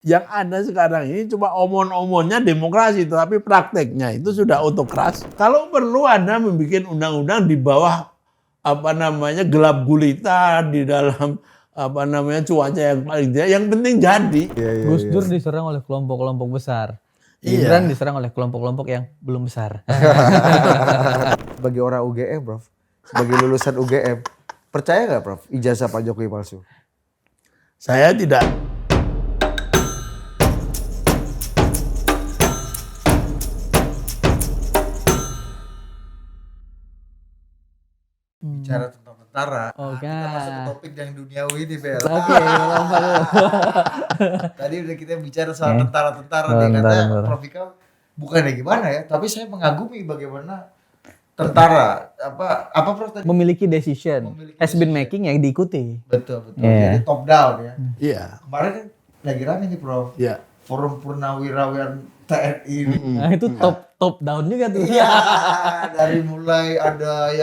Yang ada sekarang ini cuma omon-omonnya demokrasi, tapi prakteknya itu sudah autokrasi. Kalau perlu Anda membuat undang-undang di bawah gelap gulita di dalam cuaca yang paling tidak, yang penting jadi. Gus Dur diserang oleh kelompok-kelompok besar. Iya. Gibran diserang oleh kelompok-kelompok yang belum besar. Bagi orang UGM, Prof, sebagai lulusan UGM, percaya nggak, Prof, ijazah Pak Jokowi palsu? Saya tidak. Bicara tentang tentara, Oke. kita masuk ke topik yang duniawi ini, Bel. Oke, lompat dulu. Tadi udah kita bicara soal tentara-tentara nih, Tentara, karena tentara. Prof Ikam bukannya gimana ya, tapi saya mengagumi bagaimana tentara apa Prof tadi? Memiliki decision, has been making yang diikuti. Betul. Iya. Jadi top down ya. Iya. Kemarin kan lagi rame nih, Prof. Iya. Forum Purnawirawan TNI. Nah, itu top down juga tuh. Iya, dari mulai ada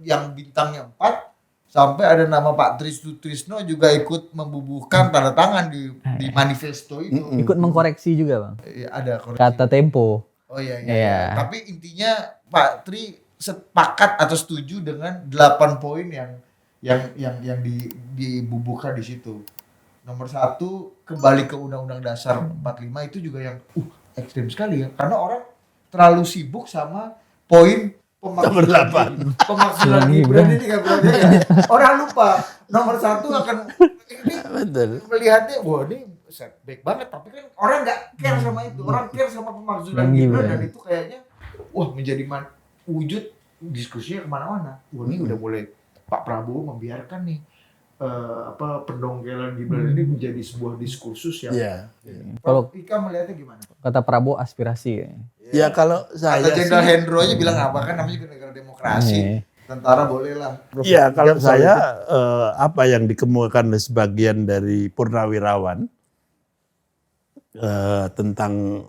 yang bintangnya 4 sampai ada nama Pak Tris Sutrisno juga ikut membubuhkan tanda tangan di manifesto itu. Ikut mengkoreksi juga, Bang. Ada koreksi. Kata Tempo. Oh iya. Iya. Tapi intinya Pak Tri sepakat atau setuju dengan 8 poin yang dibubuhkan di situ. Nomor 1, kembali ke Undang-Undang Dasar 45 itu juga yang ekstrim sekali ya. Karena orang terlalu sibuk sama poin pemakzulan Gibran ini kan berarti ya. Orang lupa nomor 1 akan ini melihatnya, wah ini setback banget, tapi kan orang nggak care sama itu. Orang care sama pemakzulan Gibran, dan itu kayaknya wah menjadi wujud diskusinya kemana-mana. Wah ini udah mulai Pak Prabowo membiarkan nih pendongkelan Gibran ini menjadi sebuah diskursus yang Kalau Ika melihatnya gimana? kata Prabowo aspirasi. Ya kalau saya Kata Jenderal Hendro aja bilang apa, kan namanya juga negara demokrasi. Tentara boleh lah. Iya, kalau saya apa yang dikemukakan oleh sebagian dari purnawirawan tentang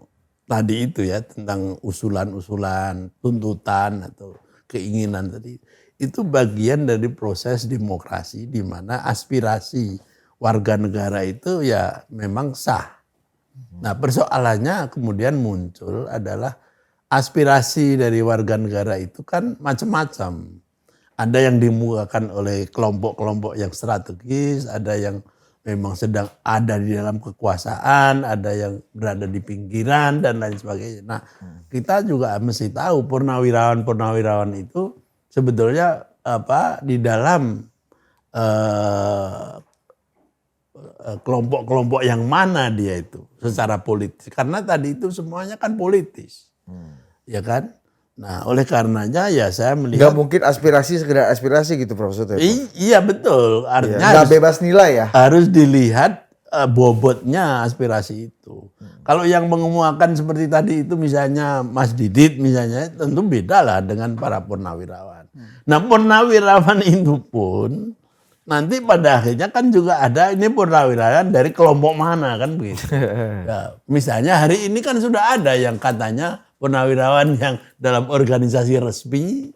tadi itu ya, tentang usulan-usulan, tuntutan atau keinginan tadi, itu bagian dari proses demokrasi di mana aspirasi warga negara itu ya memang sah. Nah, persoalannya kemudian muncul adalah aspirasi dari warga negara itu kan macam-macam. Ada yang dimukakan oleh kelompok-kelompok yang strategis, ada yang memang sedang ada di dalam kekuasaan, ada yang berada di pinggiran dan lain sebagainya. Nah, kita juga mesti tahu purnawirawan itu sebetulnya di dalam kelompok-kelompok yang mana dia itu secara politis. Karena tadi itu semuanya kan politis. Ya kan? Nah, oleh karenanya ya saya melihat Nggak mungkin aspirasi sekedar aspirasi gitu, Prof. Iya betul. Artinya nggak bebas nilai ya. harus dilihat bobotnya aspirasi itu. Kalau yang mengemukakan seperti tadi itu misalnya Mas Didit misalnya, tentu beda lah dengan para purnawirawan. Nah, purnawirawan itu pun nanti pada akhirnya kan juga ada ini purnawirawan dari kelompok mana kan begitu. Ya, misalnya hari ini kan sudah ada yang katanya purnawirawan yang dalam organisasi resmi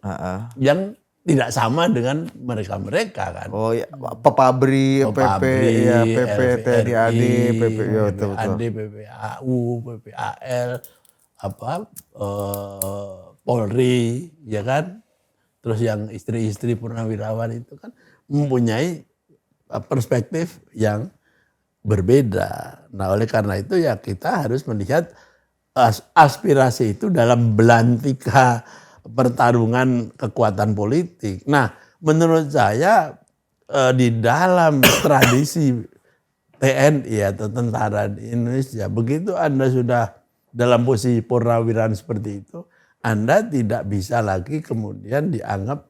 yang tidak sama dengan mereka-mereka kan. Oh ya, Papabri, PP, ya, PP, TNI AD, PP, ya betul. PPAU, PPAL, Polri, ya kan. Terus yang istri-istri purnawirawan itu kan mempunyai perspektif yang berbeda. Nah, oleh karena itu ya kita harus melihat aspirasi itu dalam belantika pertarungan kekuatan politik. Nah, menurut saya di dalam tradisi TNI atau tentara di Indonesia, begitu Anda sudah dalam posisi purnawirawan seperti itu, Anda tidak bisa lagi kemudian dianggap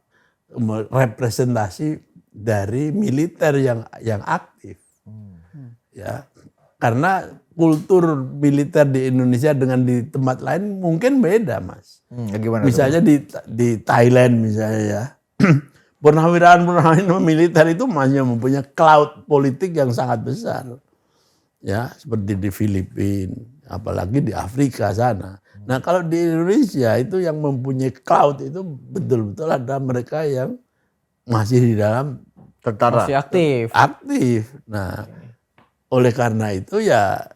representasi dari militer yang aktif. Ya. Karena kultur militer di Indonesia dengan di tempat lain mungkin beda, Mas. Gimana misalnya di Thailand misalnya ya, purnawirawan militer itu masih mempunyai cloud politik yang sangat besar. Ya, seperti di Filipina, apalagi di Afrika sana. Nah, kalau di Indonesia itu yang mempunyai cloud itu betul-betul ada mereka yang masih di dalam tentara? Masih aktif. Aktif. Nah, oleh karena itu ya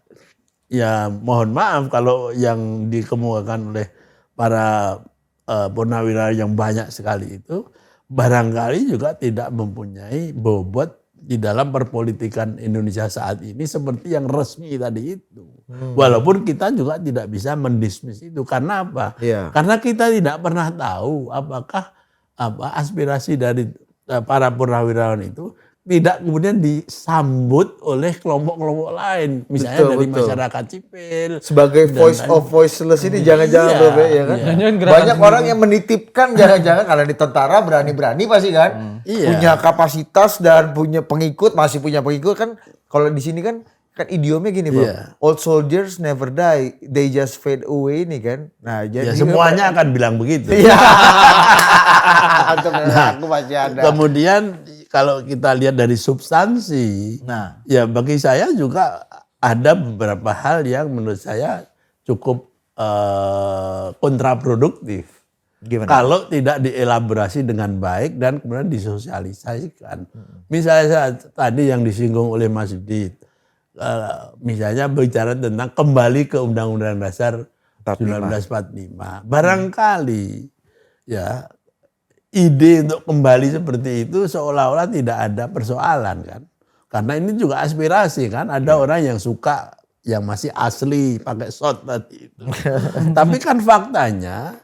ya mohon maaf kalau yang dikemukakan oleh para purnawirawan yang banyak sekali itu barangkali juga tidak mempunyai bobot di dalam perpolitikan Indonesia saat ini seperti yang resmi tadi itu. Walaupun kita juga tidak bisa mendismiss itu. Karena apa? Iya. Karena kita tidak pernah tahu apakah aspirasi dari para purnawirawan itu tidak kemudian disambut oleh kelompok-kelompok lain. Misalnya Betul, dari betul. masyarakat sipil. Sebagai Dan voice lain- of voiceless ini jangan-jangan Iya, Prof, ya kan? iya. Jangan-jangan gerakan Banyak orang yang menitipkan jangan-jangan karena di tentara berani-berani pasti kan. Iya. Punya kapasitas dan punya pengikut, masih punya pengikut kan. Kalau di sini kan idiomnya gini, Bro. Iya. Old soldiers never die, they just fade away ini kan. Nah, Ya, jadi semuanya akan bilang begitu. Iya. Untuk aku masih ada. Kemudian kalau kita lihat dari substansi, Nah, ya bagi saya juga ada beberapa hal yang menurut saya cukup kontraproduktif. gimana? Kalau tidak dielaborasi dengan baik dan kemudian disosialisasikan. Misalnya tadi yang disinggung oleh Mas Didit, misalnya bicara tentang kembali ke Undang-Undang Dasar 1945. Barangkali ya ide untuk kembali seperti itu seolah-olah tidak ada persoalan kan. Karena ini juga aspirasi kan. Ada orang yang suka yang masih asli pakai shot tadi itu. Tapi kan faktanya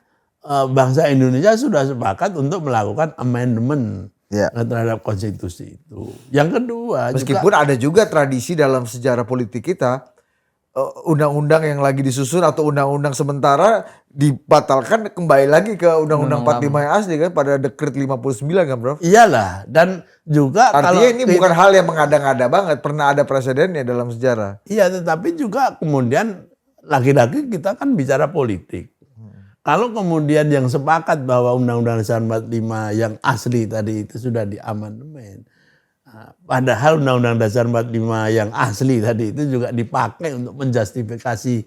bangsa Indonesia sudah sepakat untuk melakukan amendement Ya. terhadap konstitusi itu. Yang kedua Meskipun ada juga tradisi dalam sejarah politik kita, undang-undang yang lagi disusun atau undang-undang sementara dibatalkan kembali lagi ke undang-undang 45 yang asli kan pada dekret 59 kan, Bro? iyalah, dan juga Artinya ini kita- bukan hal yang mengada-ngada banget, pernah ada presidennya dalam sejarah. Iya, tetapi juga kemudian lagi-lagi kita kan bicara politik. Kalau kemudian yang sepakat bahwa Undang-Undang Dasar 45 yang asli tadi itu sudah diamandemen, padahal Undang-Undang Dasar 45 yang asli tadi itu juga dipakai untuk menjustifikasi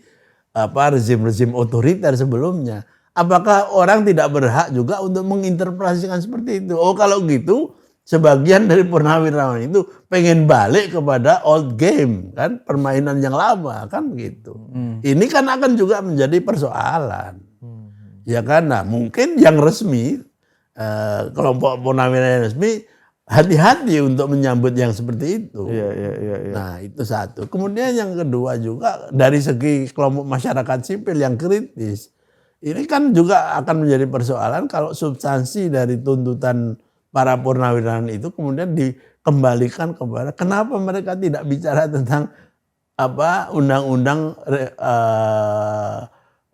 rezim-rezim otoriter sebelumnya. Apakah orang tidak berhak juga untuk menginterpretasikan seperti itu? Oh, kalau gitu sebagian dari purnawirawan itu pengen balik kepada old game kan, permainan yang lama kan begitu. Ini kan akan juga menjadi persoalan. Ya kan, nah mungkin yang resmi, kelompok purnawirawan yang resmi hati-hati untuk menyambut yang seperti itu. Iya. Nah itu satu. Kemudian yang kedua juga dari segi kelompok masyarakat sipil yang kritis. Ini kan juga akan menjadi persoalan kalau substansi dari tuntutan para purnawirawan itu kemudian dikembalikan kepada kenapa mereka tidak bicara tentang undang-undang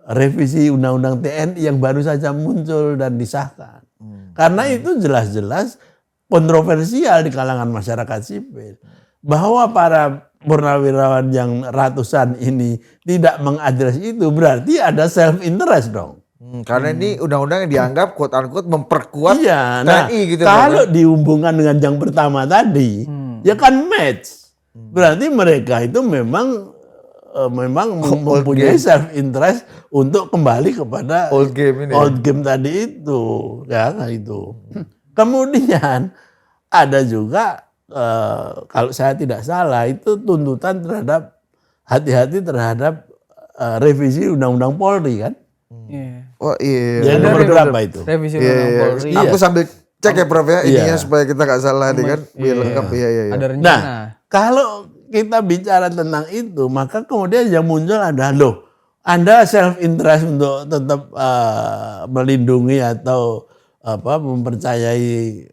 revisi undang-undang TNI yang baru saja muncul dan disahkan. Karena itu jelas-jelas kontroversial di kalangan masyarakat sipil. Bahwa para purnawirawan yang ratusan ini tidak mengadres itu berarti ada self interest dong. Karena ini undang-undang yang dianggap quote unquote memperkuat Iya, nah TNI gitu. kalau dihubungkan dengan yang pertama tadi, ya kan match. Berarti mereka itu memang mempunyai self interest untuk kembali kepada Old game ini. old game tadi itu, ya itu. Kemudian ada juga kalau saya tidak salah itu tuntutan terhadap hati-hati terhadap revisi undang-undang Polri kan. Iya. Oh iya. Yang Ada nomor revisi- berapa itu? Revisi Iya, Undang iya. Polri. Aku sambil cek ya Prof ya ininya Iya. supaya kita nggak salah nih kan biar lengkap. Iya. Ada rencana. Nah, kalau kita bicara tentang itu, maka kemudian yang muncul adalah Anda self interest untuk tetap melindungi atau mempercayai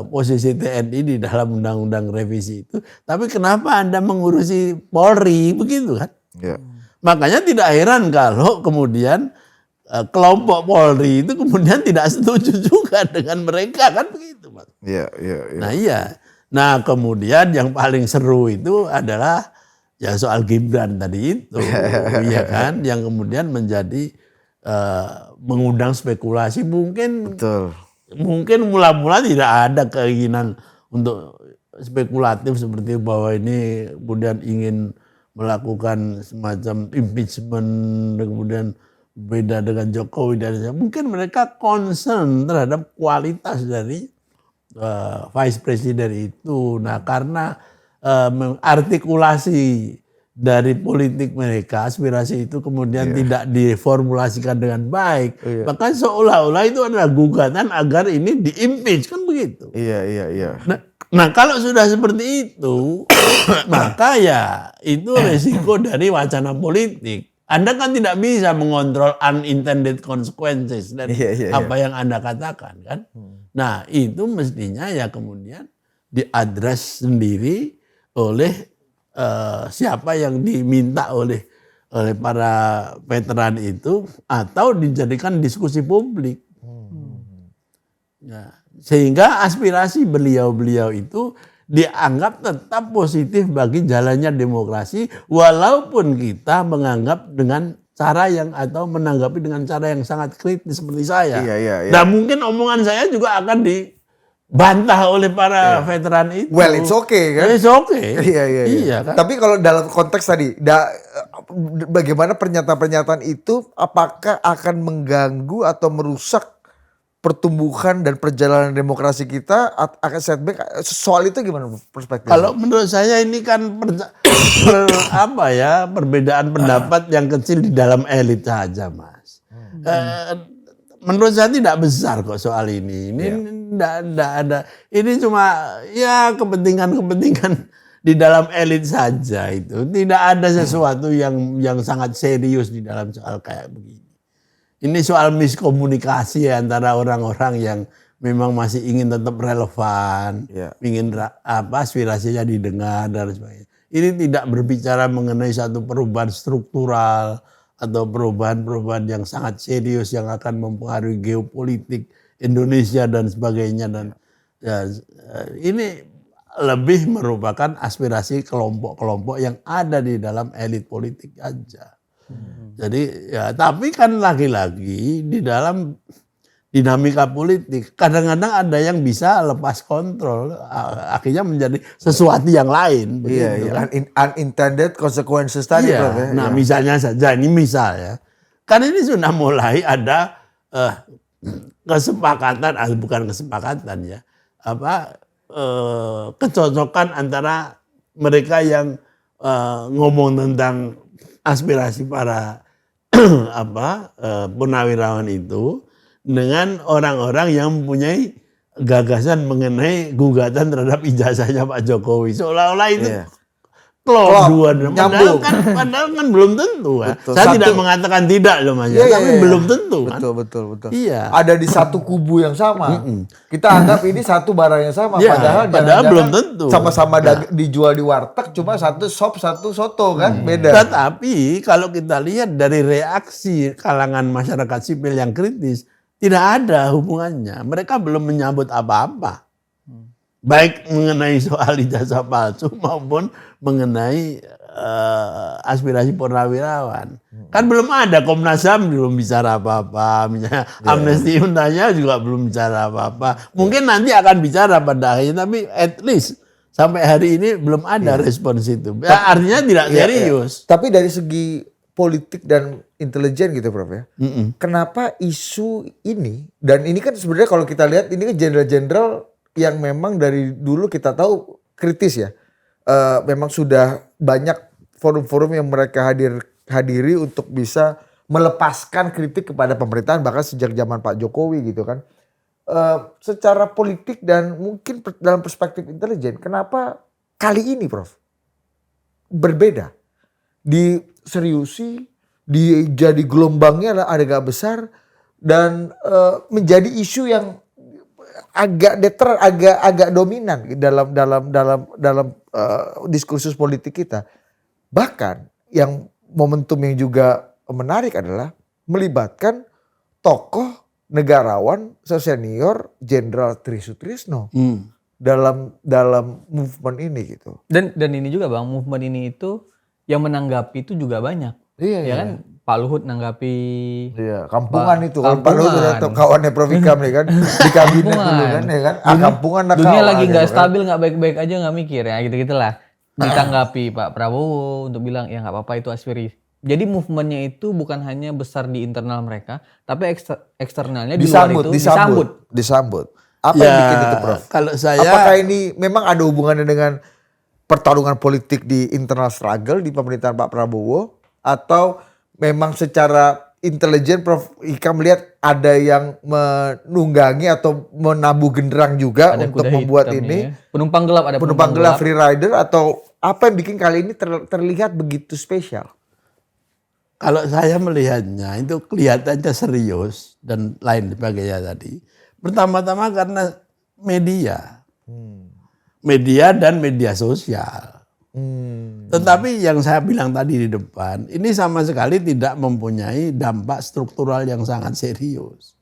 posisi TNI di dalam undang-undang revisi itu, tapi kenapa Anda mengurusi Polri begitu kan? Iya. Makanya tidak heran kalau kemudian kelompok Polri itu kemudian tidak setuju juga dengan mereka kan begitu, Mas. Iya. Nah iya. Nah kemudian yang paling seru itu adalah ya soal Gibran tadi itu, ya kan, yang kemudian menjadi mengundang spekulasi. Betul. Mungkin mula-mula tidak ada keinginan untuk spekulatif seperti bahwa ini kemudian ingin melakukan semacam impeachment, kemudian beda dengan Jokowi dan mungkin mereka concern terhadap kualitas dari vice president itu. Nah karena artikulasi dari politik mereka, aspirasi itu kemudian tidak diformulasikan dengan baik. Bahkan seolah-olah itu adalah gugatan agar ini di-impeach, kan begitu. Iya. Nah kalau sudah seperti itu, maka ya itu resiko dari wacana politik. Anda kan tidak bisa mengontrol unintended consequences dari apa yang Anda katakan kan. Nah itu mestinya ya kemudian diadres sendiri oleh siapa yang diminta oleh para veteran itu atau dijadikan diskusi publik. Ya, sehingga aspirasi beliau-beliau itu dianggap tetap positif bagi jalannya demokrasi walaupun kita menganggap dengan cara yang atau menanggapi dengan cara yang sangat kritis seperti saya. Iya. Dan mungkin omongan saya juga akan dibantah oleh para veteran itu. Well, it's okay kan? It's okay. Iya Kan? Tapi kalau dalam konteks tadi, bagaimana pernyataan-pernyataan itu apakah akan mengganggu atau merusak pertumbuhan dan perjalanan demokrasi kita, akan setback? Soal itu gimana perspektifnya? Kalau menurut saya ini kan perbedaan pendapat yang kecil di dalam elit saja, Mas. Menurut saya tidak besar kok soal ini. Ini tidak ada. Ini cuma ya kepentingan di dalam elit saja itu. Tidak ada sesuatu yang sangat serius di dalam soal kayak begini. Ini soal miskomunikasi antara orang-orang yang memang masih ingin tetap relevan, ingin aspirasinya didengar dan sebagainya. Ini tidak berbicara mengenai satu perubahan struktural atau perubahan-perubahan yang sangat serius yang akan mempengaruhi geopolitik Indonesia dan sebagainya. Dan ya, ini lebih merupakan aspirasi kelompok-kelompok yang ada di dalam elit politik aja. Jadi ya tapi kan lagi-lagi di dalam dinamika politik kadang-kadang ada yang bisa lepas kontrol akhirnya menjadi sesuatu yang lain. Kan? Unintended consequences tadi, Prof. Ya? Nah misalnya saja ini misalnya kan ini sudah mulai ada kesepakatan, bukan kesepakatan ya, kecocokan antara mereka yang ngomong tentang aspirasi para purnawirawan itu dengan orang-orang yang mempunyai gagasan mengenai gugatan terhadap ijazahnya Pak Jokowi. Seolah-olah itu klop dua, padahal kan belum tentu. Betul. Saya tidak mengatakan tidak loh Mas, tapi belum tentu kan. Betul. Iya. Ada di satu kubu yang sama. Kita anggap ini satu barang yang sama, padahal belum tentu. Sama-sama dijual di warteg, cuma satu sop, satu soto kan, beda. Tetapi kalau kita lihat dari reaksi kalangan masyarakat sipil yang kritis, tidak ada hubungannya. Mereka belum menyambut apa-apa. Baik mengenai soal ijazah palsu maupun mengenai aspirasi purnawirawan. Kan belum ada, Komnas HAM belum bicara apa-apa, misalnya Amnesty International juga belum bicara apa-apa. Mungkin nanti akan bicara pada akhirnya, tapi at least sampai hari ini belum ada respons itu. Ya, artinya tidak serius. Tapi dari segi politik dan intelijen gitu Prof ya. Kenapa isu ini, dan ini kan sebenarnya kalau kita lihat ini kan jenderal-jenderal yang memang dari dulu kita tahu kritis ya. Memang sudah banyak forum-forum yang mereka hadiri untuk bisa melepaskan kritik kepada pemerintahan bahkan sejak zaman Pak Jokowi gitu kan. Secara politik dan mungkin dalam perspektif intelijen, kenapa kali ini Prof berbeda? Diseriusi, jadi gelombangnya agak besar dan menjadi isu yang agak agak dominan dalam diskursus politik kita. Bahkan yang momentum yang juga menarik adalah melibatkan tokoh negarawan senior Jenderal Tri Sutrisno dalam movement ini gitu. Dan ini juga Bang, movement ini itu yang menanggapi itu juga banyak. Iya kan? Pak Luhut nanggapi. Iya, kampungan itu. Kalau Pak Luhut udah kawannya Prof Ikam nih kan, di kabinet dulu kan, ya kan. Kampungan nak dunia lagi nggak stabil, nggak baik-baik aja nggak mikir ya, gitu-gitulah. Ditanggapi Pak Prabowo untuk bilang ya nggak apa-apa itu aspirasi. Jadi movementnya itu bukan hanya besar di internal mereka, tapi eksternalnya di luar itu disambut. Apa yang bikin itu Prof? Kalau saya, apakah ini memang ada hubungannya dengan pertarungan politik di internal struggle di pemerintahan Pak Prabowo, atau memang secara intelijen Prof Hikam melihat ada yang menunggangi atau menabuh genderang juga Ada untuk kuda membuat hitamnya ini ya. Penumpang gelap, ada penumpang gelap free rider, atau apa yang bikin kali ini terlihat begitu spesial? Kalau saya melihatnya itu kelihatannya serius dan lain sebagainya tadi. Pertama-tama karena media. Media dan media sosial. Tetapi yang saya bilang tadi di depan, ini sama sekali tidak mempunyai dampak struktural yang sangat serius.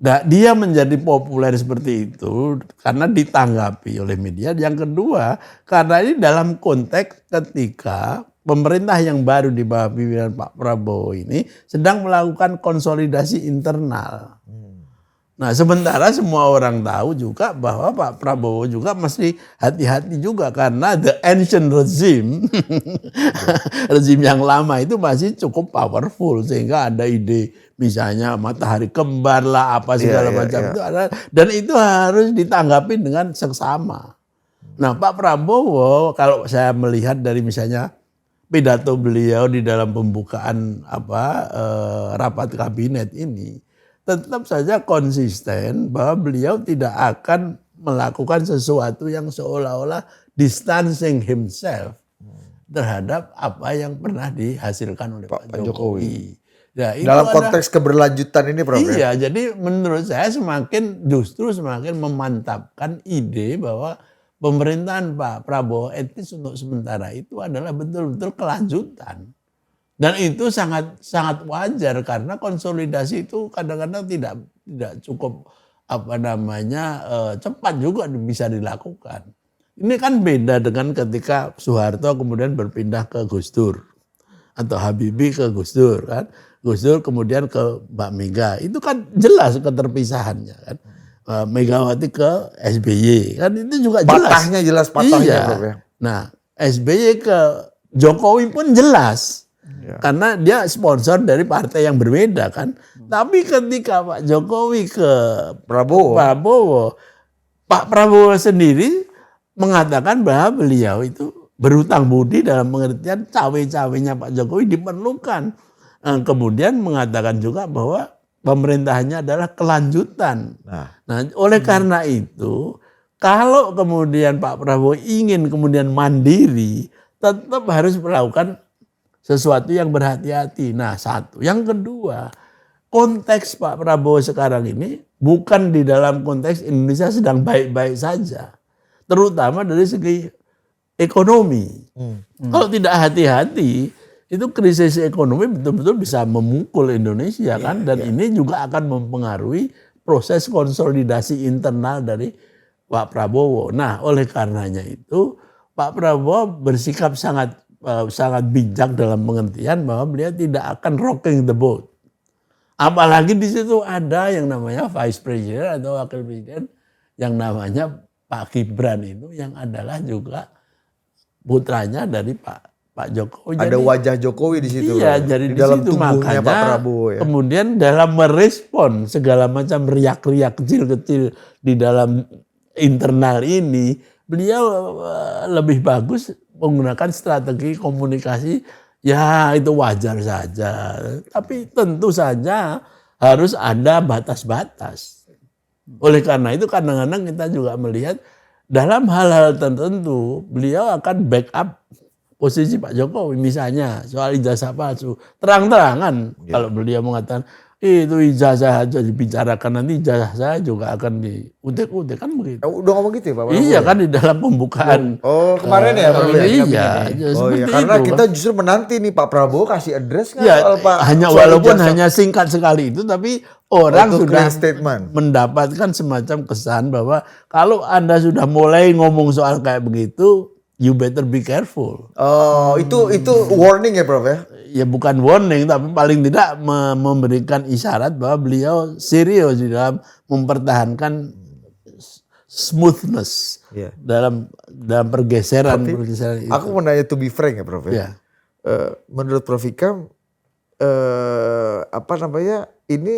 Nah, dia menjadi populer seperti itu karena ditanggapi oleh media. Yang kedua, karena ini dalam konteks ketika pemerintah yang baru di bawah pimpinan Pak Prabowo ini sedang melakukan konsolidasi internal. Nah, sementara semua orang tahu juga bahwa Pak Prabowo juga mesti hati-hati juga karena the ancient regime, rezim yang lama itu masih cukup powerful sehingga ada ide misalnya matahari kembar lah apa segala macam itu ada, dan itu harus ditanggapi dengan seksama. Nah, Pak Prabowo kalau saya melihat dari misalnya pidato beliau di dalam pembukaan rapat kabinet ini, tetap saja konsisten bahwa beliau tidak akan melakukan sesuatu yang seolah-olah distancing himself terhadap apa yang pernah dihasilkan oleh Pak Jokowi. Ya, itu Dalam konteks keberlanjutan ini Prof. Iya, jadi menurut saya justru semakin memantapkan ide bahwa pemerintahan Pak Prabowo etis untuk sementara itu adalah betul-betul kelanjutan. Dan itu sangat wajar karena konsolidasi itu kadang-kadang tidak cukup cepat juga bisa dilakukan. Ini kan beda dengan ketika Soeharto kemudian berpindah ke Gus Dur atau Habibie ke Gus Dur kan. Gus Dur kemudian ke Mbak Mega. Itu kan jelas keterpisahannya kan. Megawati ke SBY kan itu juga jelas. Patahnya iya. Prof ya. Nah, SBY ke Jokowi pun jelas. Karena dia sponsor dari partai yang berbeda kan. Tapi ketika Pak Jokowi ke Prabowo, Pak Prabowo sendiri mengatakan bahwa beliau itu berhutang budi dalam pengertian cawe-cawenya Pak Jokowi diperlukan. Kemudian mengatakan juga bahwa pemerintahannya adalah kelanjutan. Nah, oleh karena itu, kalau kemudian Pak Prabowo ingin kemudian mandiri, tetap harus melakukan sesuatu yang berhati-hati. Nah, satu. Yang kedua, konteks Pak Prabowo sekarang ini bukan di dalam konteks Indonesia sedang baik-baik saja. Terutama dari segi ekonomi. Kalau tidak hati-hati, itu krisis ekonomi betul-betul bisa memukul Indonesia kan. Dan ini juga akan mempengaruhi proses konsolidasi internal dari Pak Prabowo. Nah, oleh karenanya itu Pak Prabowo bersikap sangat bijak dalam pengertian bahwa beliau tidak akan rocking the boat. Apalagi di situ ada yang namanya vice president atau wakil presiden yang namanya Pak Gibran itu yang adalah juga putranya dari Pak Jokowi. Ada wajah Jokowi di situ. Iya, jadi di dalam situ makanya Pak Prabowo ya. Kemudian dalam merespon segala macam riak-riak kecil-kecil di dalam internal ini, beliau lebih bagus menggunakan strategi komunikasi, ya itu wajar saja. Tapi tentu saja harus ada batas-batas. Oleh karena itu kadang-kadang kita juga melihat dalam hal-hal tertentu beliau akan backup posisi Pak Jokowi. Misalnya soal ijazah palsu. Terang-terangan kalau beliau mengatakan itu ijazah aja dibicarakan, nanti ijazah saya juga akan diutek-utek kan begitu. Udah ngomong gitu ya Pak Prabowo? Iya kan di dalam pembukaan. Oh kemarin ya Pak Iya. iya, karena kita justru menanti nih Pak Prabowo kasih address kan ya, soal Pak. walaupun hanya singkat sekali itu, tapi orang sudah statement. mendapatkan semacam kesan bahwa kalau Anda sudah mulai ngomong soal kayak begitu, you better be careful. Oh, itu warning ya Prof ya? Ya bukan warning, tapi paling tidak memberikan isyarat bahwa beliau serius di dalam mempertahankan smoothness dalam pergeseran itu. Aku mau nanya to be frank ya Prof ya. Menurut Prof Hikam, ini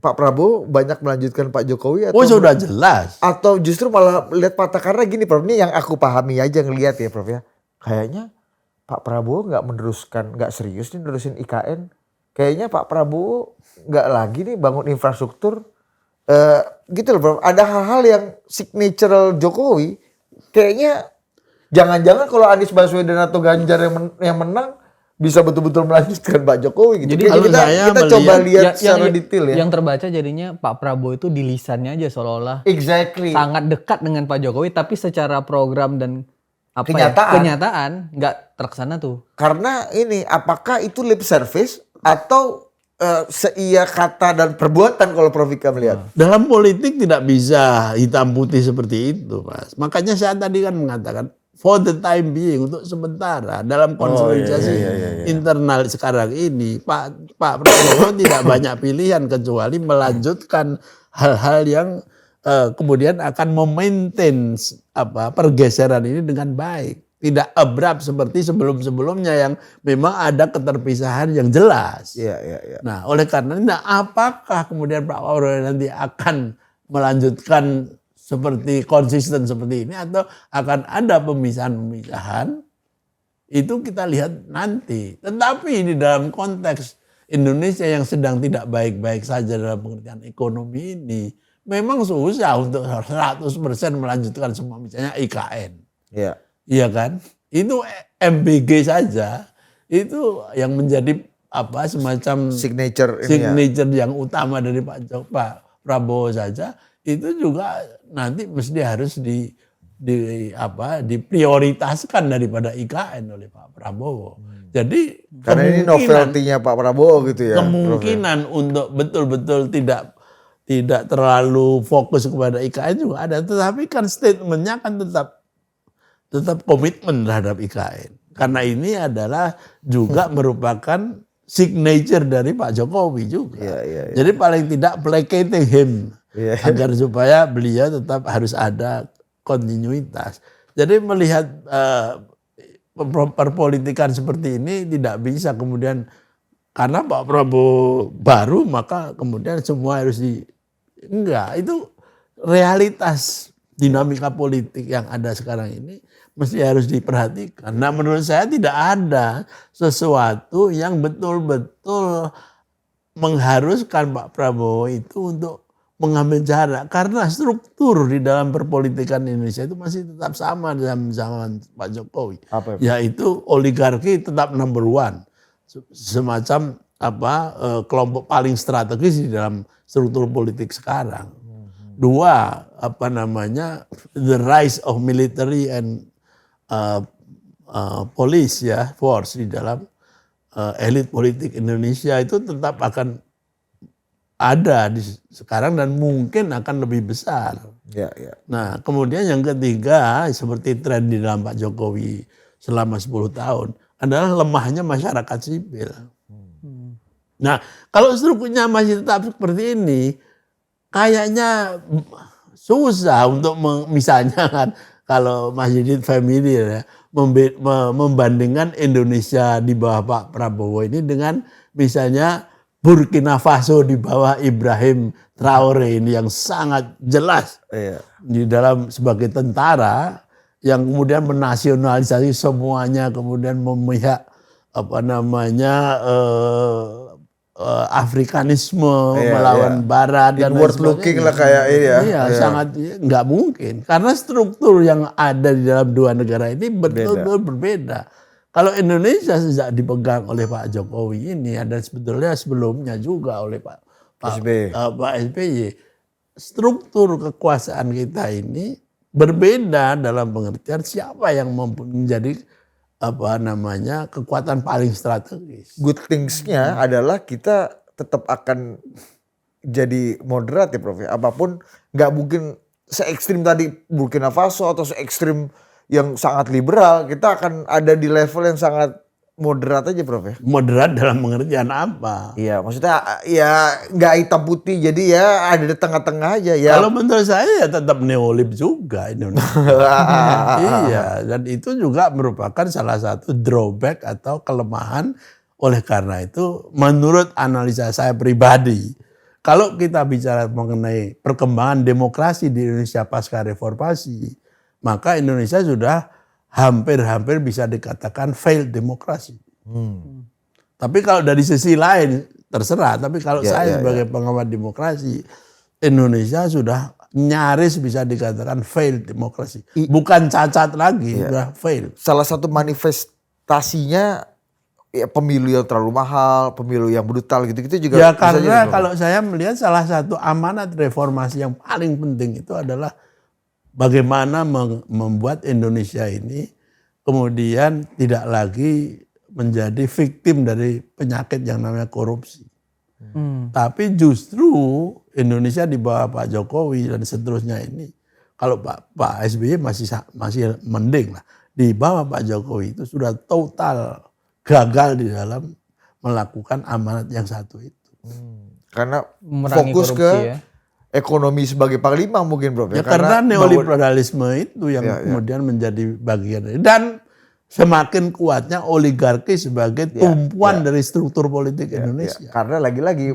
Pak Prabowo banyak melanjutkan Pak Jokowi atau Oh sudah jelas. atau justru malah lihat patah, karena gini Prof, ini yang aku pahami aja ngelihat ya Prof ya. Kayaknya Pak Prabowo nggak meneruskan, nggak serius nih nerusin IKN. Kayaknya Pak Prabowo nggak lagi nih bangun infrastruktur. Gitu loh Prof. Ada hal-hal yang signature Jokowi. Kayaknya jangan-jangan kalau Anies Baswedan atau Ganjar yang menang bisa betul-betul melanjutkan Pak Jokowi gitu. Jadi Kayaknya kalau kita, saya kita coba melihat- lihat secara detail ya. Yang terbaca jadinya Pak Prabowo itu di lisannya aja seolah-olah Exactly. sangat dekat dengan Pak Jokowi, tapi secara program dan apa kenyataan nggak terkesan tuh. Karena ini apakah itu lip service atau seia kata dan perbuatan kalau Prof Vika melihat? Dalam politik tidak bisa hitam putih seperti itu, Mas. Makanya saya tadi kan mengatakan for the time being, untuk sementara dalam konsolidasi internal sekarang ini Pak Prabowo tidak banyak pilihan kecuali melanjutkan hal-hal yang kemudian akan memaintain pergeseran ini dengan baik. Tidak abrupt seperti sebelum-sebelumnya yang memang ada keterpisahan yang jelas. Iya. Nah, oleh karena ini, apakah kemudian Pak Prabowo nanti akan melanjutkan seperti konsisten seperti ini atau akan ada pemisahan-pemisahan? Itu kita lihat nanti. Tetapi ini dalam konteks Indonesia yang sedang tidak baik-baik saja dalam pengertian ekonomi ini, memang susah untuk 100% melanjutkan semua, misalnya IKN. Iya. Iya kan? Itu MBG saja itu yang menjadi semacam Signature yang utama dari Pak Prabowo saja, itu juga nanti mesti harus diprioritaskan daripada IKN oleh Pak Prabowo. Jadi karena ini novelty-nya Pak Prabowo gitu ya. Kemungkinan untuk betul-betul tidak terlalu fokus kepada IKN juga ada, tetapi kan statementnya kan tetap komitmen terhadap IKN. Karena ini adalah juga merupakan signature dari Pak Jokowi juga. Iya. Jadi paling tidak placating him agar supaya beliau tetap harus ada kontinuitas. Jadi melihat perpolitikan seperti ini tidak bisa kemudian karena Pak Prabowo baru maka kemudian semua harus enggak, itu realitas dinamika politik yang ada sekarang ini mesti harus diperhatikan. Nah, menurut saya tidak ada sesuatu yang betul-betul mengharuskan Pak Prabowo itu untuk mengambil jarak. Karena struktur di dalam perpolitikan Indonesia itu masih tetap sama dalam zaman Pak Jokowi. Apa? Yaitu oligarki tetap number one. Semacam kelompok paling strategis di dalam struktur politik sekarang. Dua, the rise of military and police force di dalam elit politik Indonesia itu tetap akan ada di sekarang dan mungkin akan lebih besar. Ya. Nah, kemudian yang ketiga seperti tren di dalam Pak Jokowi selama 10 tahun adalah lemahnya masyarakat sipil. Nah, kalau strukturnya masih tetap seperti ini, kayaknya susah untuk misalnya kan kalau Mas Didit familiar ya, membandingkan Indonesia di bawah Pak Prabowo ini dengan misalnya Burkina Faso di bawah Ibrahim Traore ini yang sangat jelas di dalam sebagai tentara yang kemudian menasionalisasi semuanya, kemudian memihak Afrikanisme melawan Barat dan inward looking lah kayak ini ya. Iya, sangat nggak mungkin karena struktur yang ada di dalam dua negara ini betul-betul berbeda. Kalau Indonesia sejak dipegang oleh Pak Jokowi ini ada sebetulnya sebelumnya juga oleh Pak SBY. Struktur kekuasaan kita ini berbeda dalam pengertian siapa yang menjadi kekuatan paling strategis. Good things-nya adalah kita tetap akan jadi moderat ya Prof. Apapun nggak mungkin se-ekstrim tadi Burkina Faso atau se-ekstrim yang sangat liberal, kita akan ada di level yang sangat moderat aja Prof ya. Moderat dalam pengertian apa? Iya, maksudnya ya nggak hitam putih, jadi ya ada di tengah-tengah aja ya. Kalau menurut saya ya tetap neolib juga Indonesia. Iya, dan itu juga merupakan salah satu drawback atau kelemahan. Oleh karena itu menurut analisa saya pribadi, kalau kita bicara mengenai perkembangan demokrasi di Indonesia pasca reformasi, maka Indonesia sudah hampir-hampir bisa dikatakan failed demokrasi. Tapi kalau dari sisi lain terserah, tapi kalau saya sebagai pengamat demokrasi, Indonesia sudah nyaris bisa dikatakan failed demokrasi. Bukan cacat lagi, sudah fail. Salah satu manifestasinya ya, pemilu yang terlalu mahal, pemilu yang brutal gitu-gitu juga. Ya karena kalau saya melihat salah satu amanat reformasi yang paling penting itu adalah bagaimana membuat Indonesia ini kemudian tidak lagi menjadi victim dari penyakit yang namanya korupsi. Tapi justru Indonesia di bawah Pak Jokowi dan seterusnya ini, kalau Pak SBY masih mending lah, di bawah Pak Jokowi itu sudah total gagal di dalam melakukan amanat yang satu itu. Karena Memerangi fokus korupsi, ke ya. ekonomi sebagai panglima mungkin bro. Ya karena neoliberalisme itu yang kemudian menjadi bagian dari, dan semakin kuatnya oligarki sebagai tumpuan dari struktur politik Indonesia. Karena lagi-lagi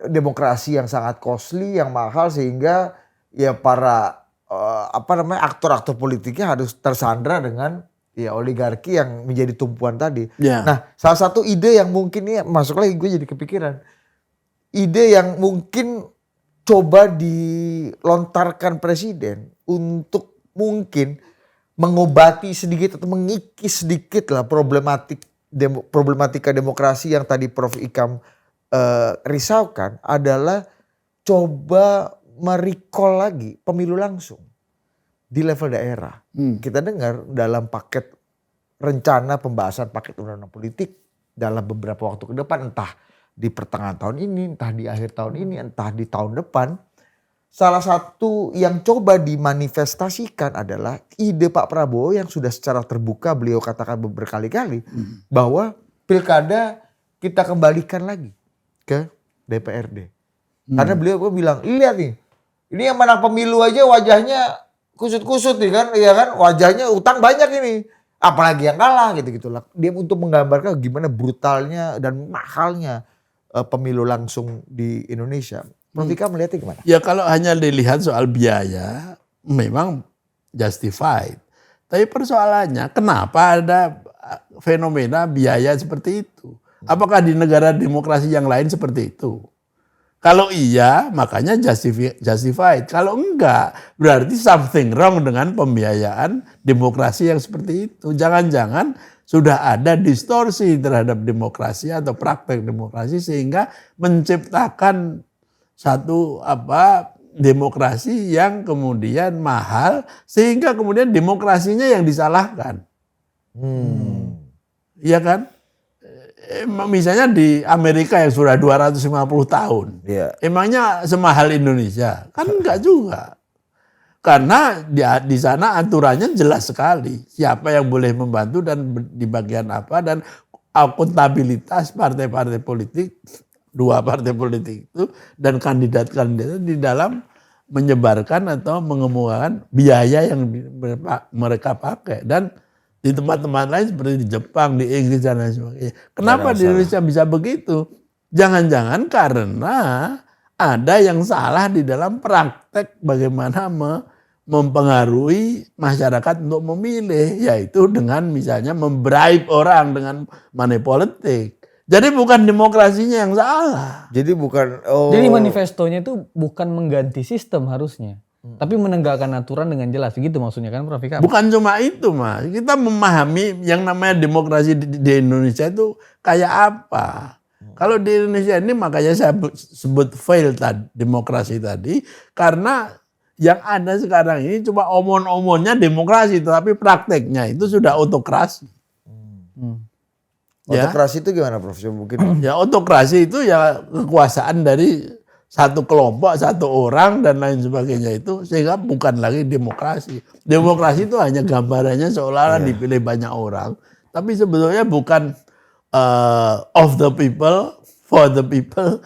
demokrasi yang sangat costly, yang mahal, sehingga ya para aktor-aktor politiknya harus tersandra dengan ya oligarki yang menjadi tumpuan tadi. Ya. Nah, salah satu ide yang mungkin ini masuk lagi, gue jadi kepikiran. Ide yang mungkin coba dilontarkan presiden untuk mungkin mengobati sedikit atau mengikis sedikit lah problematika demokrasi yang tadi Prof. Ikam risaukan adalah coba merecall lagi pemilu langsung di level daerah. Kita dengar dalam paket rencana pembahasan paket undang-undang politik dalam beberapa waktu ke depan, entah di pertengahan tahun ini, entah di akhir tahun ini, entah di tahun depan, salah satu yang coba dimanifestasikan adalah ide Pak Prabowo yang sudah secara terbuka beliau katakan berkali-kali bahwa pilkada kita kembalikan lagi ke DPRD. Karena beliau bilang, lihat nih, ini yang menang pemilu aja wajahnya kusut-kusut nih kan, ya kan, wajahnya utang banyak ini. Apalagi yang kalah gitu-gitulah. Dia untuk menggambarkan gimana brutalnya dan mahalnya pemilu langsung di Indonesia. Prof. Ika melihatnya gimana? Ya kalau hanya dilihat soal biaya, memang justified. Tapi persoalannya, kenapa ada fenomena biaya seperti itu? Apakah di negara demokrasi yang lain seperti itu? Kalau iya, makanya justified. Kalau enggak, berarti something wrong dengan pembiayaan demokrasi yang seperti itu. Jangan-jangan sudah ada distorsi terhadap demokrasi atau praktek demokrasi sehingga menciptakan satu demokrasi yang kemudian mahal sehingga kemudian demokrasinya yang disalahkan. Iya kan? Misalnya di Amerika yang sudah 250 tahun. Emangnya semahal Indonesia? Kan enggak juga. Karena di sana aturannya jelas sekali. Siapa yang boleh membantu dan di bagian apa, dan akuntabilitas partai-partai politik, dua partai politik itu dan kandidat-kandidat di dalam menyebarkan atau mengemukakan biaya yang mereka pakai. Dan di tempat-tempat lain seperti di Jepang, di Inggris dan lain sebagainya. Kenapa di Indonesia bisa begitu? Jangan-jangan karena ada yang salah di dalam praktek bagaimana mempengaruhi masyarakat untuk memilih, yaitu dengan misalnya membribe orang dengan money politik. Jadi bukan demokrasinya yang salah. Jadi bukan. Jadi manifestonya itu bukan mengganti sistem harusnya, tapi menegakkan aturan dengan jelas. Gitu maksudnya kan, Prof. Ika? Bukan cuma itu, Mas. Kita memahami yang namanya demokrasi di Indonesia itu kayak apa. Kalau di Indonesia ini makanya saya sebut fail demokrasi tadi, karena yang ada sekarang ini cuma omon-omonnya demokrasi, tetapi prakteknya itu sudah autokrasi. Autokrasi itu gimana, Prof? Mungkin. Ya autokrasi itu ya kekuasaan dari satu kelompok, satu orang dan lain sebagainya itu, sehingga bukan lagi demokrasi. Demokrasi itu hanya gambarannya seolah-olah dipilih banyak orang, tapi sebetulnya bukan of the people, for the people,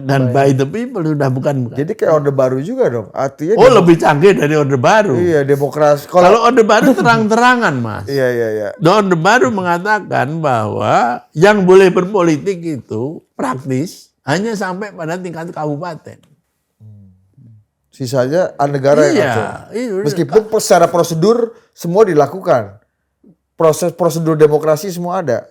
dan by the people, sudah bukan. Jadi kayak Orde Baru juga dong. Artinya lebih canggih dari Orde Baru. Iya, demokrasi. Kalau Orde Baru terang-terangan, Mas. Iya. Orde Baru mengatakan bahwa yang boleh berpolitik itu praktis hanya sampai pada tingkat kabupaten. Sisanya negara yang atur. Iya. Meskipun secara prosedur semua dilakukan. Proses prosedur demokrasi semua ada.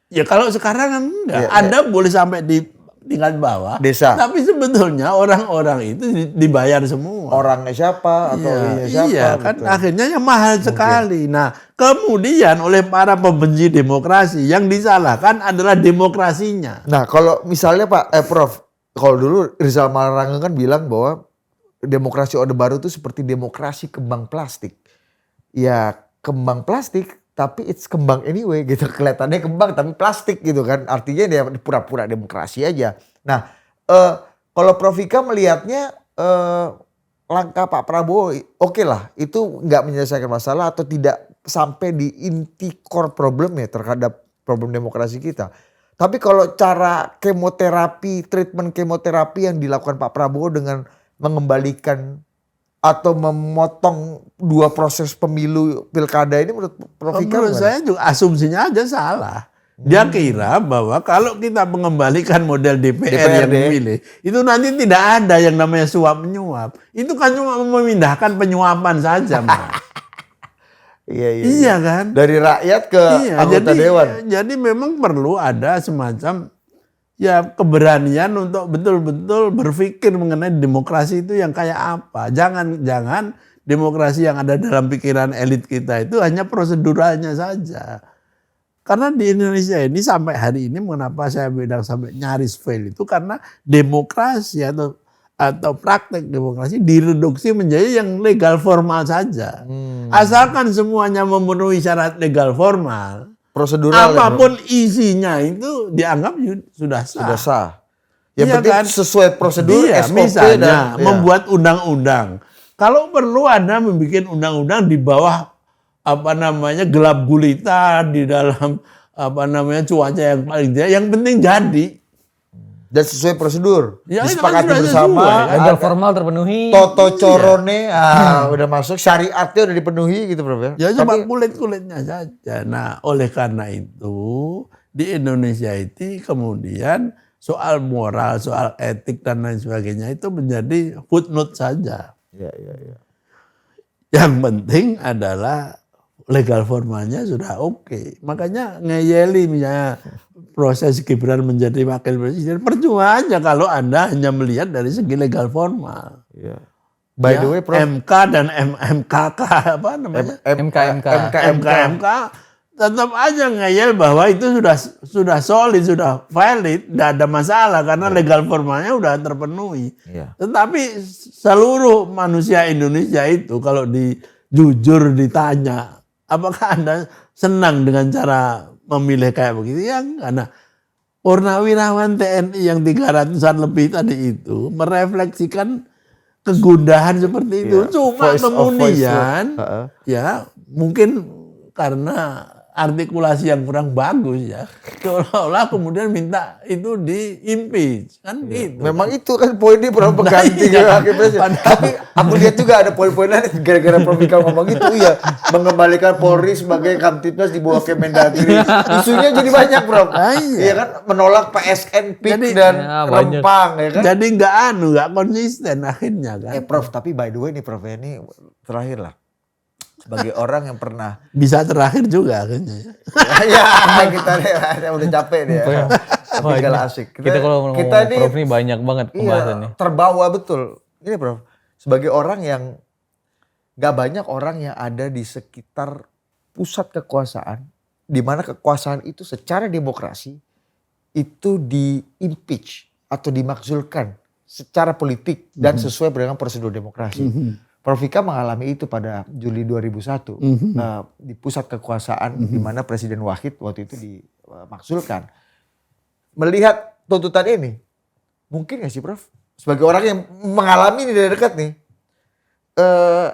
Ya kalau sekarang kan enggak. Iya, Anda boleh sampai di tingkat bawah. Desa. Tapi sebetulnya orang-orang itu dibayar semua. Orangnya siapa atau siapa. Iya kan gitu. akhirnya yang mahal sekali. Nah kemudian oleh para pembenci demokrasi yang disalahkan adalah demokrasinya. Nah kalau misalnya Pak, Prof, kalau dulu Rizal Malarangeng kan bilang bahwa demokrasi Orde Baru itu seperti demokrasi kembang plastik. Ya kembang plastik tapi it's kembang anyway gitu. Kelihatannya kembang tapi plastik gitu kan. Artinya dia pura-pura demokrasi aja. Nah kalau Prof Vika melihatnya langkah Pak Prabowo oke lah itu nggak menyelesaikan masalah atau tidak sampai di inti core problemnya terhadap problem demokrasi kita. Tapi kalau cara kemoterapi, treatment kemoterapi yang dilakukan Pak Prabowo dengan mengembalikan atau memotong dua proses pemilu pilkada ini menurut Prof Vika Menurut saya juga asumsinya aja salah. Dia kira bahwa kalau kita mengembalikan model DPR yang memilih, itu nanti tidak ada yang namanya suap menyuap. Itu kan cuma memindahkan penyuapan saja, Mas. Iya kan? Dari rakyat ke anggota dewan. Jadi memang perlu ada semacam ya keberanian untuk betul-betul berpikir mengenai demokrasi itu yang kayak apa. Jangan demokrasi yang ada dalam pikiran elit kita itu hanya proseduralnya saja. Karena di Indonesia ini sampai hari ini mengapa saya bilang sampai nyaris fail itu karena demokrasi atau praktek demokrasi direduksi menjadi yang legal formal saja. Asalkan semuanya memenuhi syarat legal formal. Prosedural apapun isinya itu dianggap sudah sah. Sudah sah. Yang Iya penting kan? sesuai prosedur SOP misalnya membuat undang-undang. Kalau perlu Anda membuat undang-undang di bawah gelap gulita di dalam cuaca yang paling tidak, yang penting jadi. Dan sesuai prosedur. Ya, disepakati kan bersama. Legal formal terpenuhi. Toto corone udah masuk, syariatnya udah dipenuhi gitu Prof ya. Ya cuma kulit-kulitnya saja. Nah oleh karena itu di Indonesia itu kemudian soal moral, soal etik dan lain sebagainya itu menjadi footnote saja. Iya. Yang penting adalah legal formalnya sudah oke. Makanya ngeyeli misalnya proses Gibran menjadi wakil presiden percuma aja kalau Anda hanya melihat dari segi legal formal. Iya. By the way Prof, MK dan MKK apa namanya? MK tetap aja ngeyel bahwa itu sudah solid, sudah valid, tidak ada masalah karena legal formalnya sudah terpenuhi. Iya. Tetapi seluruh manusia Indonesia itu kalau jujur ditanya, apakah Anda senang dengan cara memilih kayak begitu? Ya enggak. Nah, Purnawirawan TNI yang 300-an lebih tadi itu merefleksikan kegundahan seperti itu. Cuma kemudian ya mungkin karena artikulasi yang kurang bagus ya, seolah-olah kemudian minta itu di-impeach kan gitu. Memang itu kan poinnya pengganti wakil presiden. Tapi aku lihat juga ada poin-poin lain gara-gara Prof Vika ngomong gitu ya, mengembalikan Polri sebagai Kamtibnas di bawah Kemendagri. Isunya jadi banyak Prof. Iya kan, menolak PSN PIK dan Rempang ya kan. Jadi nggak konsisten akhirnya kan. Prof, tapi by the way nih Prof ini terakhir lah. Sebagai orang yang pernah bisa terakhir juga akhirnya. Ya kita udah capek deh. Tinggal asik. Kita kalau ngomong Prof ini banyak banget pembahasannya. Terbawa betul. Ini Prof, sebagai orang yang gak banyak orang yang ada di sekitar pusat kekuasaan, di mana kekuasaan itu secara demokrasi itu di-impeach atau dimakzulkan secara politik dan sesuai dengan prosedur demokrasi. Prof Vika mengalami itu pada Juli 2001 di pusat kekuasaan di mana Presiden Wahid waktu itu dimakzulkan. Melihat tuntutan ini, mungkin gak sih Prof? Sebagai orang yang mengalami ini dari dekat nih,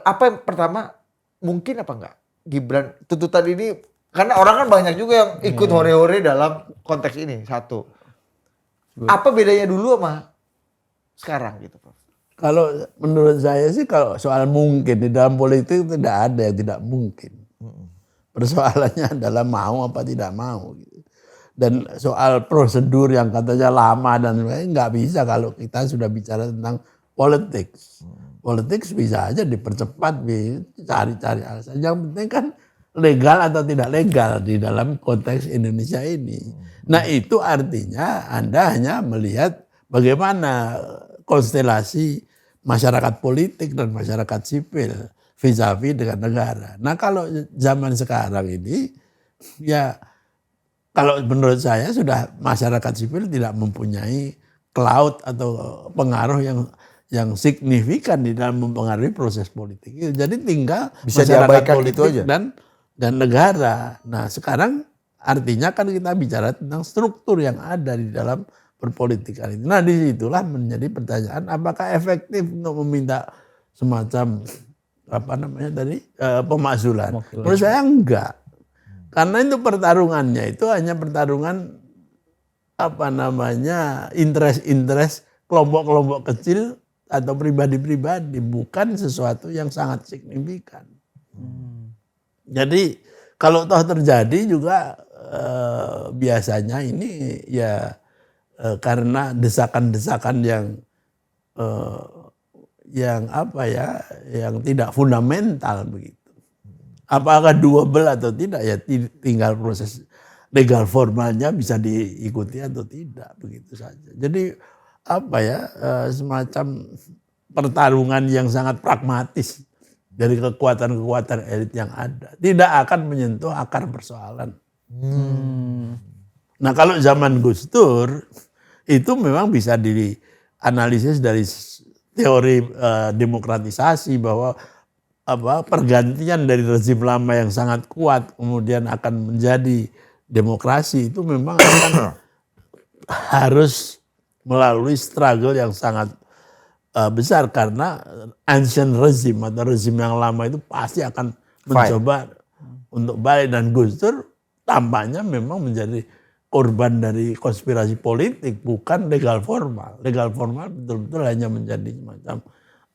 apa yang pertama mungkin apa enggak Gibran tuntutan ini, karena orang kan banyak juga yang ikut hore-hore dalam konteks ini, satu. Apa bedanya dulu sama sekarang gitu Prof? Kalau menurut saya sih kalau soal mungkin di dalam politik tidak ada yang tidak mungkin. Persoalannya adalah mau apa tidak mau. Gitu. Dan soal prosedur yang katanya lama dan sebagainya nggak bisa kalau kita sudah bicara tentang politics. Politics bisa aja dipercepat, cari-cari alasan. Yang penting kan legal atau tidak legal di dalam konteks Indonesia ini. Nah itu artinya Anda hanya melihat bagaimana konstelasi masyarakat politik dan masyarakat sipil vis-a-vis dengan negara. Nah kalau zaman sekarang ini ya kalau menurut saya sudah masyarakat sipil tidak mempunyai clout atau pengaruh yang signifikan di dalam mempengaruhi proses politik. Jadi tinggal Bisa masyarakat diabaikan politik gitu aja. dan negara. Nah sekarang artinya kan kita bicara tentang struktur yang ada di dalam perpolitikan itu. Nah disitulah menjadi pertanyaan apakah efektif untuk meminta semacam pemakzulan. Menurut saya enggak. Karena itu pertarungannya itu hanya pertarungan interest kelompok-kelompok kecil atau pribadi-pribadi, bukan sesuatu yang sangat signifikan. Jadi kalau toh terjadi juga biasanya ini ya karena desakan-desakan yang tidak fundamental begitu. Apakah doable atau tidak ya tinggal proses legal formalnya bisa diikuti atau tidak begitu saja. Jadi semacam pertarungan yang sangat pragmatis dari kekuatan-kekuatan elit yang ada tidak akan menyentuh akar persoalan. Nah kalau zaman Gus Dur itu memang bisa dianalisis dari teori demokratisasi bahwa pergantian dari rezim lama yang sangat kuat kemudian akan menjadi demokrasi itu memang akan harus melalui struggle yang sangat besar karena ancient regime atau rezim yang lama itu pasti akan mencoba untuk balik, dan Gus Dur tampaknya memang menjadi korban dari konspirasi politik, bukan legal formal. Legal formal betul-betul hanya menjadi semacam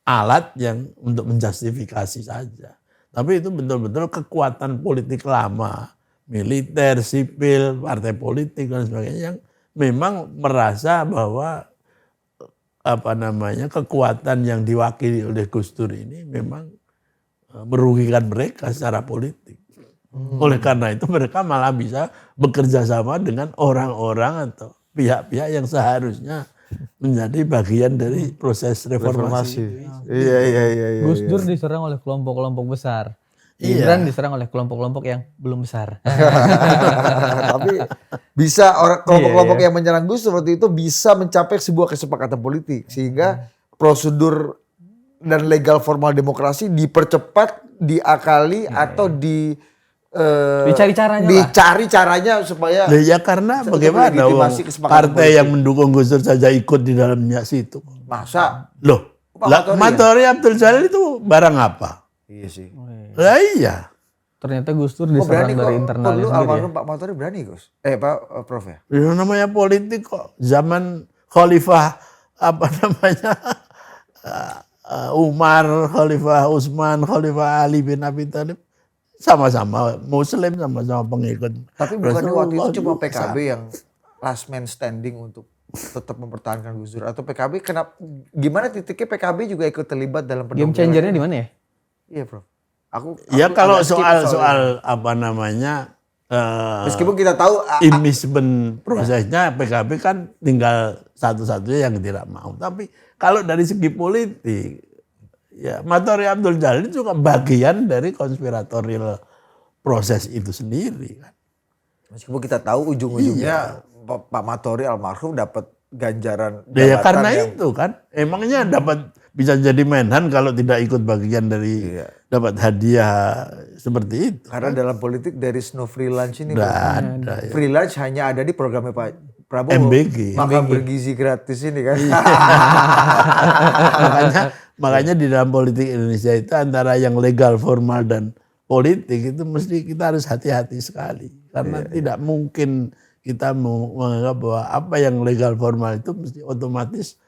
alat yang untuk menjustifikasi saja. Tapi itu betul-betul kekuatan politik lama, militer, sipil, partai politik dan sebagainya yang memang merasa bahwa kekuatan yang diwakili oleh Gus Dur ini memang merugikan mereka secara politik. Oleh karena itu mereka malah bisa bekerja sama dengan orang-orang atau pihak-pihak yang seharusnya menjadi bagian dari proses reformasi. Iya. Gus Dur diserang oleh kelompok-kelompok besar. Gibran diserang oleh kelompok-kelompok yang belum besar. Tapi bisa kelompok-kelompok yang menyerang Gus seperti itu bisa mencapai sebuah kesepakatan politik sehingga prosedur dan legal formal demokrasi dipercepat, diakali atau dicari caranya caranya supaya ya karena bagaimana partai yang mendukung Gus Dur saja ikut di dalamnya situ. Masa? Loh, Matori Abdul Jalil itu barang apa? Iya sih. Lah iya. Ternyata Gus Dur diserang dari internalnya sendiri. Almarhum Pak Matori berani Gus? Pak Prof ya? Ya namanya politik kok. Zaman Khalifah Umar, Khalifah Utsman, Khalifah Ali bin Abi Thalib sama-sama Muslim, sama-sama pengikut. Tapi bukannya waktu itu cuma PKB yang last man standing untuk tetap mempertahankan Gus Dur, atau PKB gimana titiknya PKB juga ikut terlibat dalam game changernya di mana ya? Iya, Prof. Ya kalau soal meskipun kita tahu impeachment prosesnya PKB kan tinggal satu-satunya yang tidak mau. Tapi kalau dari segi politik, ya Matori Abdul Jalil juga bagian dari konspiratorial proses itu sendiri kan. Meskipun kita tahu ujung-ujungnya Pak Matori almarhum dapat ganjaran jabatan. Ya karena itu kan, emangnya dapat bisa jadi Menhan kalau tidak ikut bagian dari dapat hadiah seperti itu. Karena dalam politik there is no free lunch ini. Ada, free lunch hanya ada di programnya Pak Prabowo. MBG. Makan bergizi gratis ini kan. makanya di dalam politik Indonesia itu antara yang legal formal dan politik itu mesti kita harus hati-hati sekali. Karena tidak mungkin kita menganggap bahwa apa yang legal formal itu mesti otomatis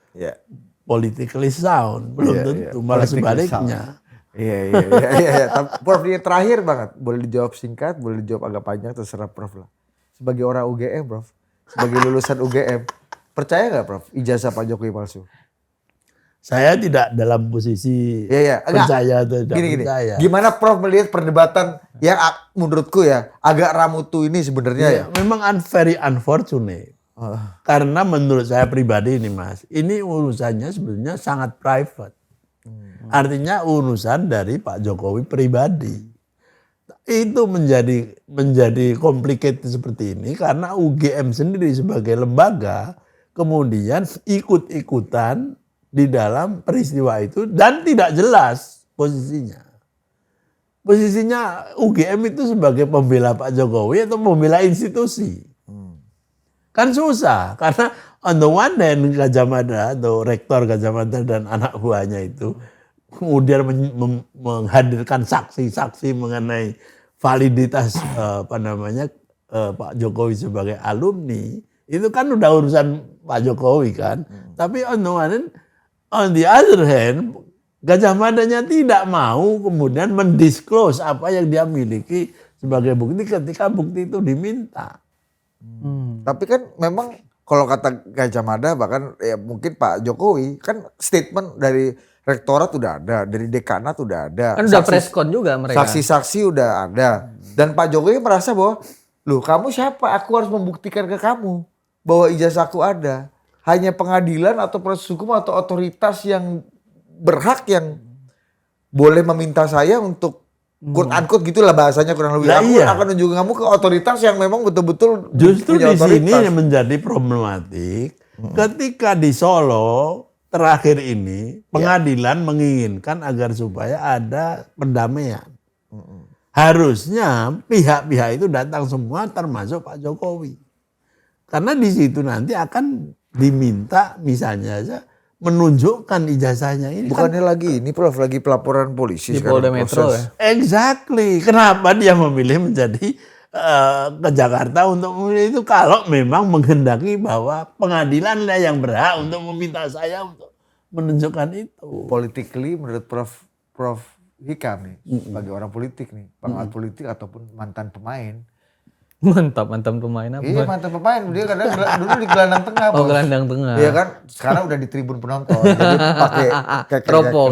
politically sound. Belum tentu, malah sebaliknya. Iya. Prof, ini terakhir banget. Boleh dijawab singkat, boleh dijawab agak panjang, terserah Prof lah. sebagai orang UGM, Prof, sebagai lulusan UGM, percaya nggak, Prof, ijazah Pak Jokowi palsu? Saya tidak dalam posisi Enggak. percaya atau tidak Gini. percaya. Gimana Prof melihat perdebatan yang menurutku ya agak ramutu ini sebenarnya ya? Memang very unfortunate. Karena menurut saya pribadi ini Mas, ini urusannya sebenarnya sangat private. Artinya urusan dari Pak Jokowi pribadi. Itu menjadi complicated seperti ini karena UGM sendiri sebagai lembaga kemudian ikut-ikutan di dalam peristiwa itu dan tidak jelas posisinya. Posisinya UGM itu sebagai pembela Pak Jokowi atau pembela institusi. Kan susah karena on the one hand Gajah Mada atau rektor Gajah Mada dan anak buahnya itu kemudian menghadirkan saksi-saksi mengenai validitas Pak Jokowi sebagai alumni. Itu kan udah urusan Pak Jokowi kan. Tapi on the other hand, Gajah Madanya tidak mau kemudian mendisclose apa yang dia miliki sebagai bukti ketika bukti itu diminta. Tapi kan memang kalau kata Gajah Mada bahkan ya mungkin Pak Jokowi kan statement dari rektorat udah ada, dari dekanat udah ada. Kan udah preskon juga mereka. Saksi-saksi udah ada. Dan Pak Jokowi merasa bahwa, loh kamu siapa? Aku harus membuktikan ke kamu bahwa ijazahku ada. Hanya pengadilan atau proses hukum atau otoritas yang berhak yang boleh meminta saya untuk quote-unquote gitulah bahasanya kurang lebih. Aku akan nunjukin kamu ke otoritas yang memang betul-betul justru punya di sini otoritas. yang menjadi problematik ketika di Solo terakhir ini pengadilan menginginkan agar supaya ada perdamaian. Harusnya pihak-pihak itu datang semua termasuk Pak Jokowi. Karena di situ nanti akan diminta misalnya saja menunjukkan ijazahnya ini. Bukannya lagi ini Prof, lagi pelaporan polisi Di sekarang Polda Metro proses. ya. Exactly. Kenapa dia memilih menjadi ke Jakarta untuk memilih itu kalau memang menghendaki bahwa pengadilan lah yang berhak untuk meminta saya untuk menunjukkan itu. Politically menurut Prof Hikam nih sebagai orang politik nih, pengamat politik ataupun mantan pemain. Mantap pemain apa? Iya mantan pemain, dia kadang dulu di gelandang tengah. Oh, Bos. gelandang tengah. Iya kan, sekarang udah di tribun penonton, jadi pakai Teropong.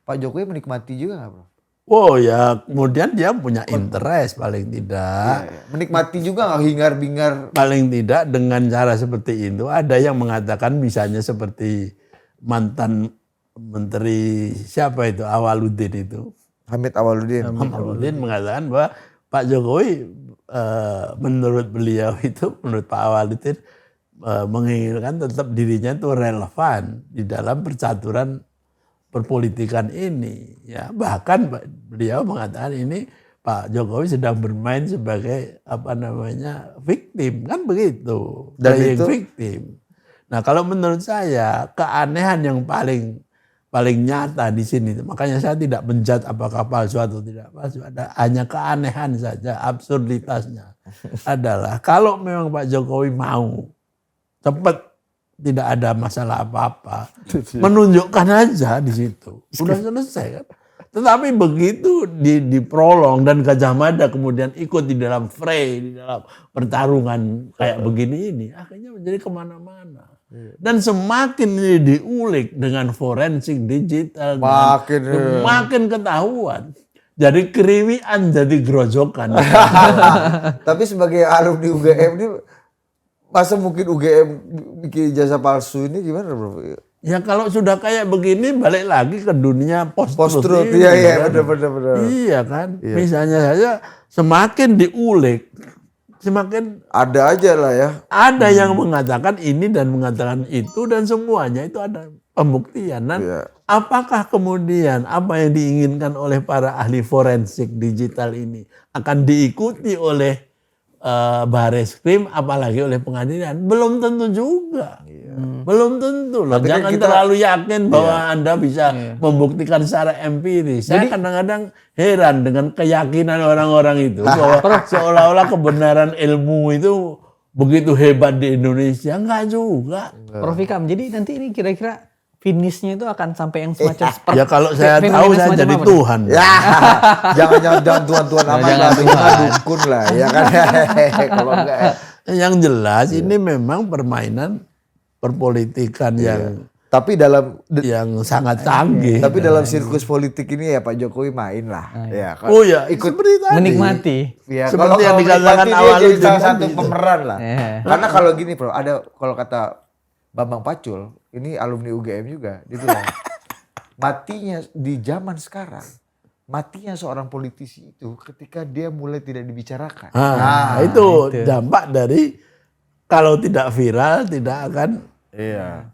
Pak Jokowi menikmati juga nggak, Bro? Oh ya, kemudian dia punya interest paling tidak. Iya. Menikmati juga nggak hingar-bingar? Paling tidak dengan cara seperti itu. Ada yang mengatakan misalnya seperti mantan menteri siapa itu Awaludin itu. Hamid Awaludin. Awaludin mengatakan bahwa Pak Jokowi menurut beliau itu, menurut Pak Awaludin menginginkan tetap dirinya itu relevan di dalam percaturan perpolitikan ini. Ya, bahkan beliau mengatakan ini Pak Jokowi sedang bermain sebagai victim, kan begitu. Dan Playing itu victim. Nah, kalau menurut saya keanehan yang paling nyata di sini, makanya saya tidak menjudge apakah palsu atau tidak palsu, ada hanya keanehan saja, absurditasnya adalah kalau memang Pak Jokowi mau cepat tidak ada masalah apa-apa, menunjukkan aja di situ, sudah selesai kan. Tetapi begitu diprolong dan Gajah Mada kemudian ikut di dalam fray, di dalam pertarungan kayak begini ini, akhirnya menjadi kemana-mana. Dan semakin ini diulik dengan forensik digital, makin ketahuan. Jadi keriwian jadi gerojokan. Tapi sebagai alumni UGM ini, masa mungkin UGM bikin ijazah palsu ini gimana, Bro? Ya kalau sudah kayak begini balik lagi ke dunia post-truth. Iya, benar. Iya kan. Iya. Misalnya saja semakin diulik, semakin ada aja lah ya. Ada yang mengatakan ini dan mengatakan itu dan semuanya itu ada pembuktian. Dan apakah kemudian apa yang diinginkan oleh para ahli forensik digital ini akan diikuti oleh Bareskrim apalagi oleh pengadilan? Belum tentu juga. Belum tentu loh. Jangan terlalu yakin bahwa Anda bisa membuktikan secara empiris. Saya kadang-kadang heran dengan keyakinan orang-orang itu bahwa seolah-olah kebenaran ilmu itu begitu hebat di Indonesia. Enggak juga. Prof Ikam, jadi nanti ini kira-kira finishnya itu akan sampai yang semacam seperti Ya kalau saya tahu fenomena saya semacam jadi apa? Tuhan. Ya, jangan tuan-tuan amat Jangan lah, minimal Tuhan. dukun lah, ya kan? Kalau enggak, Yang jelas ini memang permainan perpolitikan tapi dalam yang sangat canggih. tapi dalam sirkus politik ini ya Pak Jokowi main lah, ya. Oh ya, seperti tadi. Menikmati. Ya, Seperti yang dikatakan menikmati awal dia jadi itu salah tadi satu itu. pemeran lah. Iya. Karena kalau gini bro, ada kalau kata Bambang Pacul, ini alumni UGM juga, dia bilang matinya di zaman sekarang, matinya seorang politisi itu ketika dia mulai tidak dibicarakan. Itu dampak dari kalau tidak viral tidak akan Iya.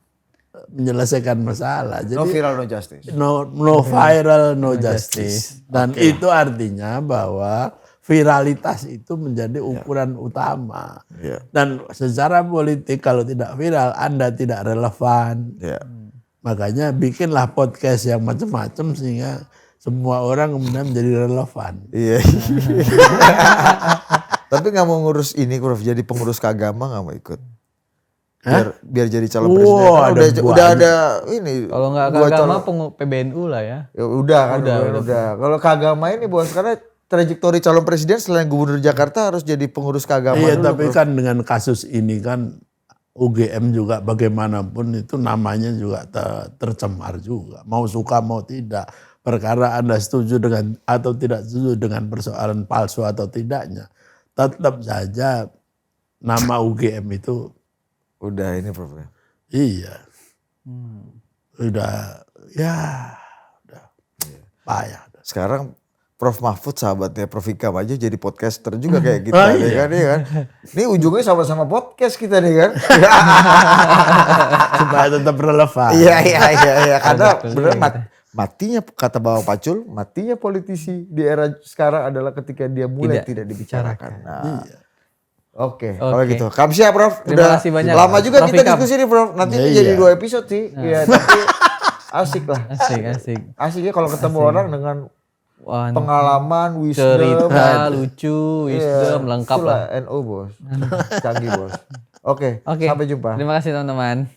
menyelesaikan masalah. Jadi No viral, no justice. no viral, no justice. Dan itu artinya bahwa viralitas itu menjadi ukuran utama. Iya. Dan secara politik kalau tidak viral, Anda tidak relevan. Iya. Makanya bikinlah podcast yang macam-macam sehingga semua orang kemudian menjadi relevan. Iya. Tapi nggak mau ngurus ini, Prof. Jadi pengurus keagama nggak mau ikut. Biar jadi calon presiden. Wah, Kan ada udah ada ini. Kalau nggak dua agama calon- PBNU lah ya. Ya udah kan, Udah. Kalau keagama ini bos, karena trajektori calon presiden selain gubernur Jakarta harus jadi pengurus keagama Iya, dulu. tapi Prof. kan dengan kasus ini kan UGM juga bagaimanapun itu namanya juga tercemar juga. Mau suka mau tidak. Perkara Anda setuju dengan atau tidak setuju dengan persoalan palsu atau tidaknya. Tetap saja nama UGM itu Udah ini Prof. iya. Udah payah. Sekarang Prof Mahfud sahabatnya Prof Ikam aja jadi podcaster juga kayak kita Oh, nih iya. kan, iya kan. Ini ujungnya sama-sama podcast kita nih kan. Supaya tetap relevan. Iya. Karena Betul, benar iya. matinya kata Bang Pacul, matinya politisi di era sekarang adalah ketika dia mulai Tidak tidak dibicarakan. Nah, Iya. Oke, kalau Oke. gitu. Kamsia Prof. Terima kasih banyak, Lama juga Prof kita Ikam. diskusi nih Prof. Nanti Iya, jadi iya. 2 episode sih. Iya, tapi asik lah. Asik. Asik ya kalau ketemu orang dengan Wah, pengalaman, wisdom, cerita, lucu, wisdom, lengkap lah. Itulah NO bos. Canggih bos. Oke, Oke. sampai jumpa. Terima kasih teman-teman.